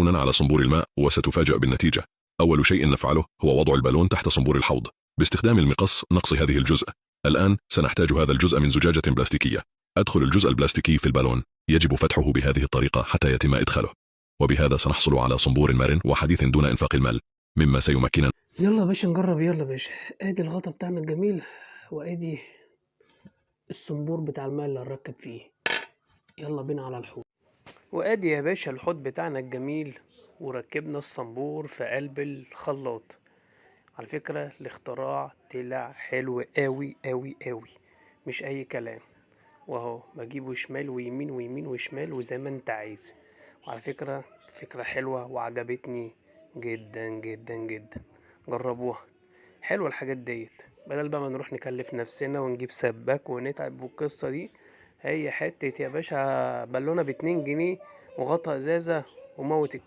على صنبور الماء وستفاجأ بالنتيجة. أول شيء نفعله هو وضع البالون تحت صنبور الحوض باستخدام المقص. نقص هذه الجزء. الآن سنحتاج هذا الجزء من زجاجة بلاستيكية. أدخل الجزء البلاستيكي في البالون. يجب فتحه بهذه الطريقة حتى يتم إدخاله، وبهذا سنحصل على صنبور مرن وحديث دون إنفاق المال، مما سيمكننا. يلا يا باشا نجرب، يلا يا باشا. ادي الغطا بتاعنا الجميل، وادي الصنبور بتاع الماء اللي هنركب فيه. يلا بينا على الحوض. وادي يا باشا الحوض بتاعنا الجميل، وركبنا الصنبور في قلب الخلاط. على فكرة الاختراع طلع حلو قوي قوي قوي، مش اي كلام. واهو بجيبه شمال ويمين ويمين وشمال وزي ما انت عايز. وعلى فكرة فكرة حلوة وعجبتني جدا جدا جدا. جربوها، حلوة الحاجات ديت. بدل بقى ما نروح نكلف نفسنا ونجيب سباك ونتعب بالقصة دي، هي حتة يا باشا بالونة ب2 جنيه وغطا ازازة وموت